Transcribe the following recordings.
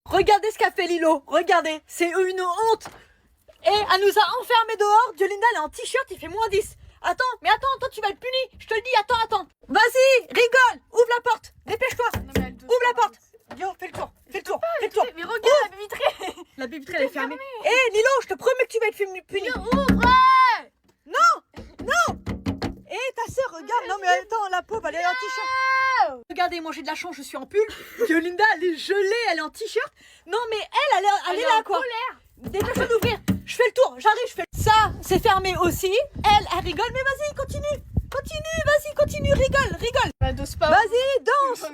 Regardez ce qu'a fait Lilo, regardez, c'est une honte. Et elle nous a enfermés dehors, Diolinda elle est en t-shirt, il fait -10. Attends, mais attends, toi tu vas être puni, je te le dis, attends. Vas-y, rigole, ouvre la porte, dépêche-toi, ouvre la porte. Yo, fais le tour. Mais regarde la baie vitrée. La baie vitrée elle est fermée. Hé Lilo, je te promets que tu vas être puni. Ouvre. Non. Hé ta sœur, regarde, non mais attends, la pauvre elle est en t-shirt. Regardez, moi j'ai de la chance, je suis en pull. Diolinda elle est gelée, elle est en t-shirt. Non mais elle est là quoi. Dépêche-toi d'ouvrir. Je fais le tour, j'arrive, je fais. Ça, c'est fermé aussi. Elle rigole, mais vas-y, continue, rigole. Bah, dose pas. Vas-y, danse,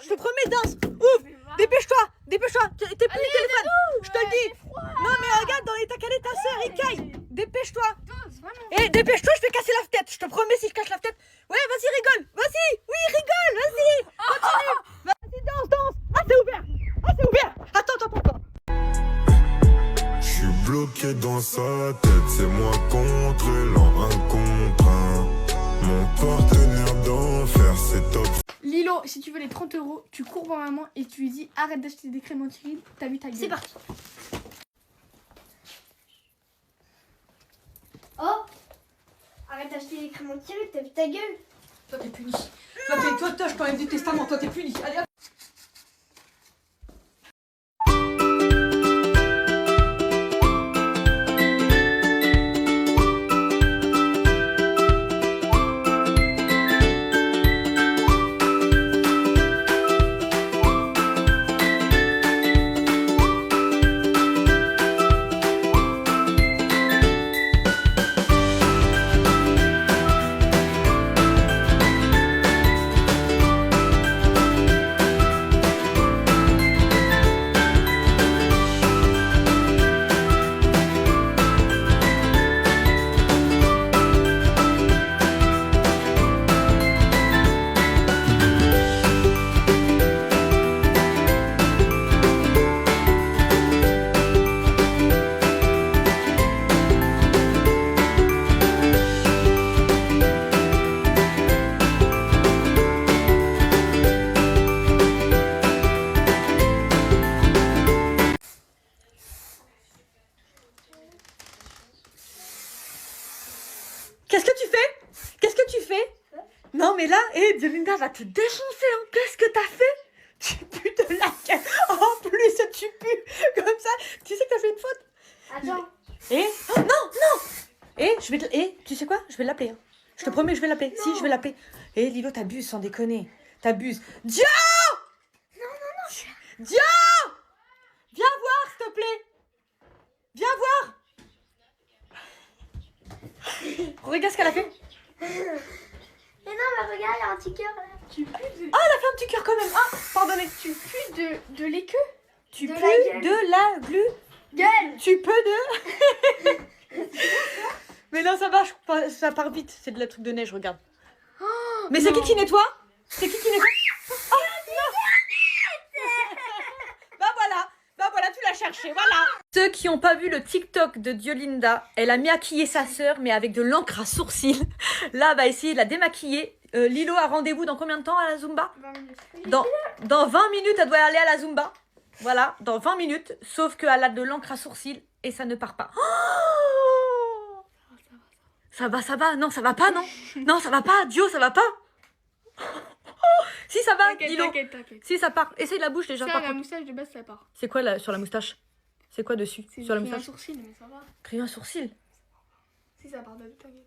je te promets, danse. Ouvre, dépêche-toi. T'es plus téléphone, je te le dis. Non mais regarde, dans l'état qu'elle est ta sœur, il caille. Dépêche-toi. Et dépêche-toi, je vais casser la fenêtre. Je te promets, si je casse la fenêtre. Ouais, vas-y, rigole. Vas-y, oui, rigole, vas-y. Continue. Vas-y, danse. Ah, c'est ouvert. Attends, pourquoi? Je suis bloqué dans sa tête, c'est moi contre elle en un contre un. Mon partenaire d'enfer, c'est top. Lilo, si tu veux les 30 €, tu cours voir maman et tu lui dis arrête d'acheter des crèmes anti-rides, t'as vu ta gueule. C'est parti. Oh, arrête d'acheter les crèmes anti-rides, t'as vu ta gueule. Toi, t'es puni. Toi, je t'enlève du testament. Toi, t'es puni. Allez, hop. Qu'est-ce que tu fais? Non mais là, Diolinda va te défoncer, hein. Qu'est-ce que t'as fait? Tu pues de la gueule. En plus, tu pues comme ça. Tu sais que t'as fait une faute? Attends. Oh, non. Tu sais quoi? Je vais l'appeler. Hein. Je te promets, je vais l'appeler. Si, je vais l'appeler. Lilo, t'abuses, sans déconner. T'abuses. Dio! Non. Dio! Viens voir, s'il te plaît. Viens voir. Regarde ce qu'elle a fait. Mais non, mais regarde, il y a un petit cœur là. Tu pues de... Ah, elle a fait un petit cœur quand même. Ah, pardonnez. Tu pues de l'équeu. Tu De pues la gueule. de la glu. Gueule. Tu peux de... Mais non, ça marche, ça part vite. C'est de la truc de neige, regarde. Mais c'est qui nettoie? C'est qui nettoie? Oh, non. Bah voilà, tu l'as cherché, voilà. Ceux qui n'ont pas vu le TikTok de Diolinda, elle a maquillé sa sœur, mais avec de l'encre à sourcils. Là, elle va essayer de la démaquiller. Lilo a rendez-vous dans combien de temps à la Zumba? 20 minutes. Dans 20 minutes, elle doit aller à la Zumba. Voilà, dans 20 minutes. Sauf qu'elle a de l'encre à sourcils et ça ne part pas. Oh, ça va. Non, ça va pas, non. Non, ça va pas. Dio, ça va pas. Si, ça va, Lilo. T'inquiète. Si, ça part. Essaye la bouche déjà. Ça, par la contre. moustache de base, ça part. C'est quoi là, sur la moustache? C'est quoi dessus? C'est Sur la un moustache? sourcil, mais ça va. Crayon à sourcil. Si, ça part de ta gueule.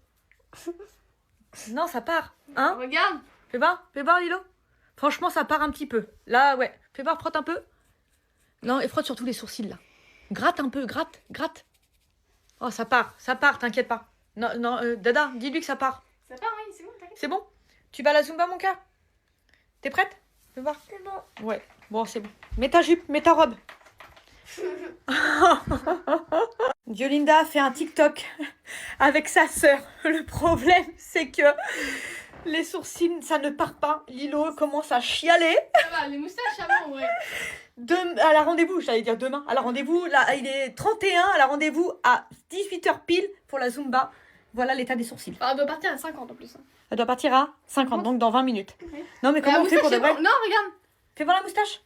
Non, ça part. Hein? Regarde. Fais voir, Lilo. Franchement, ça part un petit peu. Là, ouais. Fais voir, frotte un peu. Non, et frotte surtout les sourcils, là. Gratte un peu, gratte. Oh, ça part, t'inquiète pas. Non, Dada, dis-lui que ça part. Ça part, oui, c'est bon, t'inquiète. C'est bon? Tu vas à la Zumba, mon cœur? T'es prête? Fais voir. C'est bon. Ouais, bon, c'est bon. Mets ta jupe, mets ta robe. Diolinda a fait un TikTok avec sa sœur. Le problème, c'est que les sourcils, ça ne part pas. Lilo commence à chialer. Ça va, les moustaches, ça va, ouais. Elle a rendez-vous, j'allais dire demain. Elle a rendez-vous, là, il est 31. Elle a rendez-vous à 18h pile pour la Zumba. Voilà l'état des sourcils. Elle doit partir à 50 en plus. Elle doit partir à 50, donc dans 20 minutes. Ouais. Non, mais comment on fait pour de vrai? Non, regarde. Fais voir la moustache.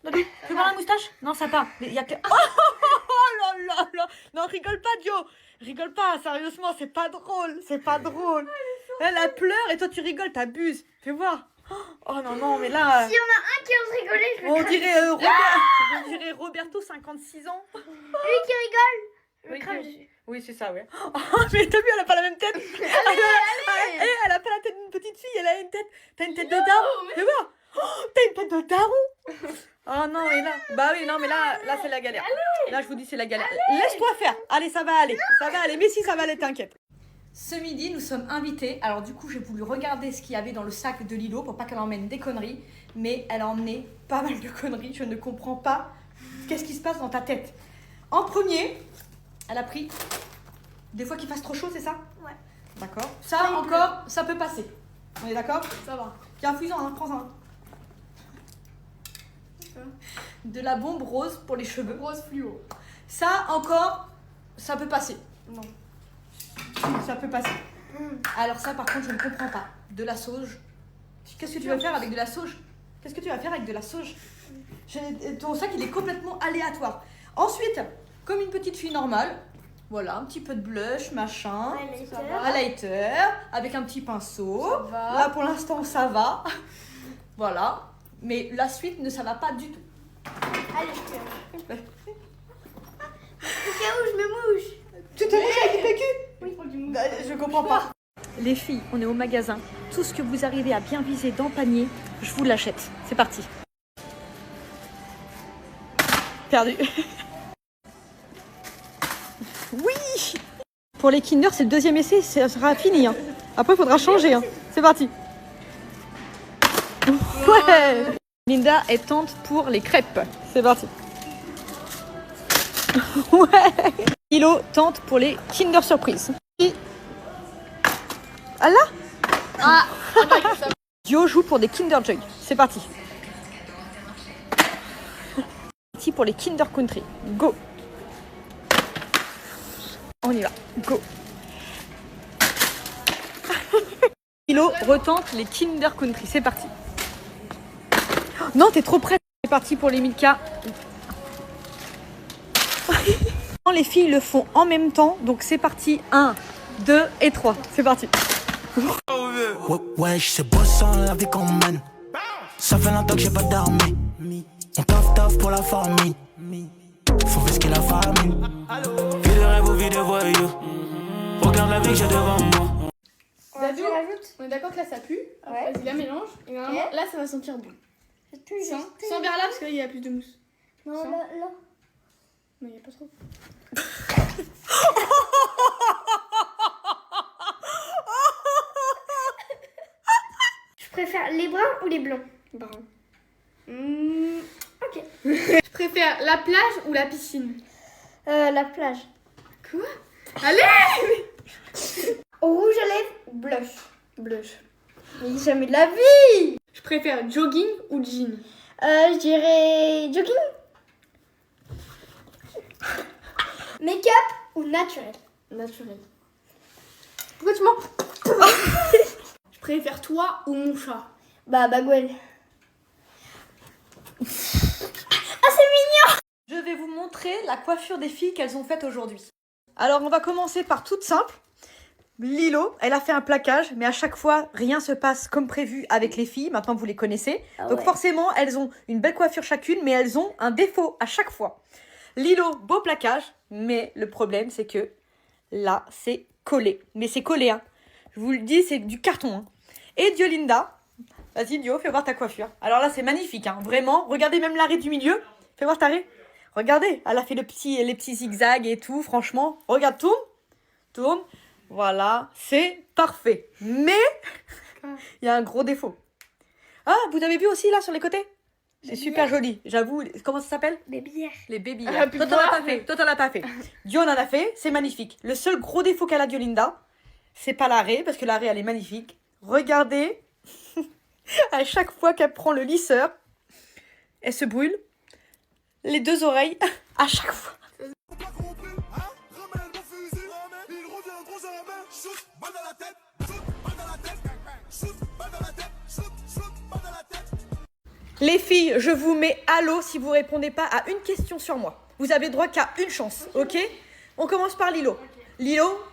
Fais voir la moustache. Non, ça part. Il y a que... Oh là là là. Non, rigole pas, Dio. Rigole pas, sérieusement, c'est pas drôle. C'est pas drôle. Elle pleure et toi, tu rigoles, t'abuses. Fais voir. Oh non, non, mais là... Si y en a un qui ose rigoler, je le On crache. dirait, on dirait Roberto, 56 ans. Lui qui rigole, je le Oui, crache oui. dessus. Oui, c'est ça, ouais. Oh, mais t'as vu, elle a pas la même tête. Elle a pas la tête d'une petite fille, elle a une tête. T'as une tête de daron. Fais voir. Oh, t'as une tête de daron. Oh non, et là. Bah oui, non, mais là c'est la galère. Là, je vous dis, c'est la galère. Laisse-toi faire. Allez, ça va aller. Ça va aller. Mais si, ça va aller, t'inquiète. Ce midi, nous sommes invités. Alors, du coup, j'ai voulu regarder ce qu'il y avait dans le sac de Lilo pour pas qu'elle emmène des conneries. Mais elle a emmené pas mal de conneries. Je ne comprends pas qu'est-ce qui se passe dans ta tête. En premier, elle a pris des fois qu'il fasse trop chaud, c'est ça? Ouais. D'accord. Ça, encore, ça peut passer. On est d'accord? Ça va. Tiens, fouille-en, hein, prends-en. De la bombe rose pour les cheveux. Rose fluo. Ça, encore, ça peut passer. Non. Ça peut passer. Alors ça, par contre, je ne comprends pas. De la sauge. Qu'est-ce que tu vas faire avec de la sauge? Qu'est-ce que tu vas faire avec de la sauge? Ton sac, il est complètement aléatoire. Ensuite, comme une petite fille normale, voilà, un petit peu de blush, machin. Highlighter. Highlighter, avec un petit pinceau. Ça va. Là, pour l'instant, ça va. Voilà. Mais la suite, ça va pas du tout. Allez, je peux. Au cas où je me mouche. Tu te mouches avec du PQ? Oui. Bah, je comprends pas. Les filles, on est au magasin. Tout ce que vous arrivez à bien viser dans le panier, je vous l'achète. C'est parti. Perdu. Oui. Pour les Kinder, c'est le deuxième essai, ça sera fini. Hein. Après, il faudra changer. Hein. C'est parti. Ouais. Linda est tente pour les crêpes. C'est parti. Ouais. Lilo tente pour les Kinder Surprise. Ah là. Ah, Dio joue pour des Kinder Joy. C'est parti. Parti pour les Kinder Country. Go. On y va. Go. Lilo retente les Kinder Country. C'est parti. Non, t'es trop prête. C'est parti pour les Milka. Les filles le font en même temps. Donc c'est parti. 1, 2 et 3. C'est parti. Ouais, c'est bossant la vie qu'on mène. Ça fait longtemps que j'ai pas dormi. On taf pour la famille. Faut risquer la famille. Vie de rêve ou vie de voyou. Regarde la vie que j'ai devant moi. Dadou, Tu rajoutes. on est d'accord que là ça pue. Alors, Ouais. vas-y, la mélange. Et normalement, Ok. là ça va sentir bon. C'est plus Sans, juste. sans vers là parce qu'il y a plus de mousse. Non, Sans. là. Non, il n'y a pas trop. Je préfère les bruns ou les blancs? Brun. Ok. Je préfère la plage ou la piscine? La plage. Quoi? Allez! Au rouge à lèvres, blush. Blush. Mais jamais de la vie. Je préfère jogging ou jean? Je dirais jogging. Make-up ou naturel? Naturel. Pourquoi tu mens? Je préfère toi ou mon chat? Bah, Bagwell. Je vais vous montrer la coiffure des filles qu'elles ont faite aujourd'hui. Alors, on va commencer par toute simple. Lilo, elle a fait un plaquage, mais à chaque fois, rien se passe comme prévu avec les filles. Maintenant, vous les connaissez. Ah Donc ouais. forcément, elles ont une belle coiffure chacune, mais elles ont un défaut à chaque fois. Lilo, beau plaquage, mais le problème, c'est que là, c'est collé. Mais c'est collé, hein. Je vous le dis, c'est du carton. Hein. Et Diolinda, vas-y Dio, fais voir ta coiffure. Alors là, c'est magnifique, hein. Vraiment. Regardez même l'arrêt du milieu. Fais voir ta arrêt. Regardez, elle a fait les petits zigzags et tout, franchement. Regarde, tourne. Voilà, c'est parfait. Mais, il y a un gros défaut. Ah, vous avez vu aussi là sur les côtés? C'est super joli, j'avoue. Comment ça s'appelle? Les bières. Les baby. Ah, Toi, t'en as pas fait. Toi, t'en as pas fait. Dio en a fait, c'est magnifique. Le seul gros défaut qu'elle a, Diolinda, c'est pas l'arrêt, parce que l'arrêt, elle est magnifique. Regardez, à chaque fois qu'elle prend le lisseur, elle se brûle. Les deux oreilles, à chaque fois. Les filles, je vous mets à l'eau si vous répondez pas à une question sur moi. Vous avez droit qu'à une chance, ok? On commence par Lilo. Lilo,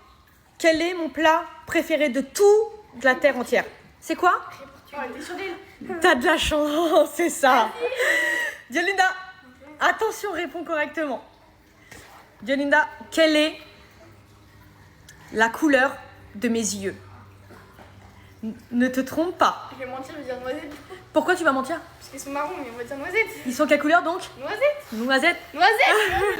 quel est mon plat préféré de toute la terre entière? C'est quoi? T'as de la chance, c'est ça. Diolinda, attention, réponds correctement. Diolinda, quelle est la couleur de mes yeux? Ne te trompe pas. Je vais mentir, je vais dire noisette. Pourquoi tu vas mentir? Parce qu'ils sont marrons, mais on va dire noisette. Ils sont quelle couleur donc? Noisette. Noisette. Noisette.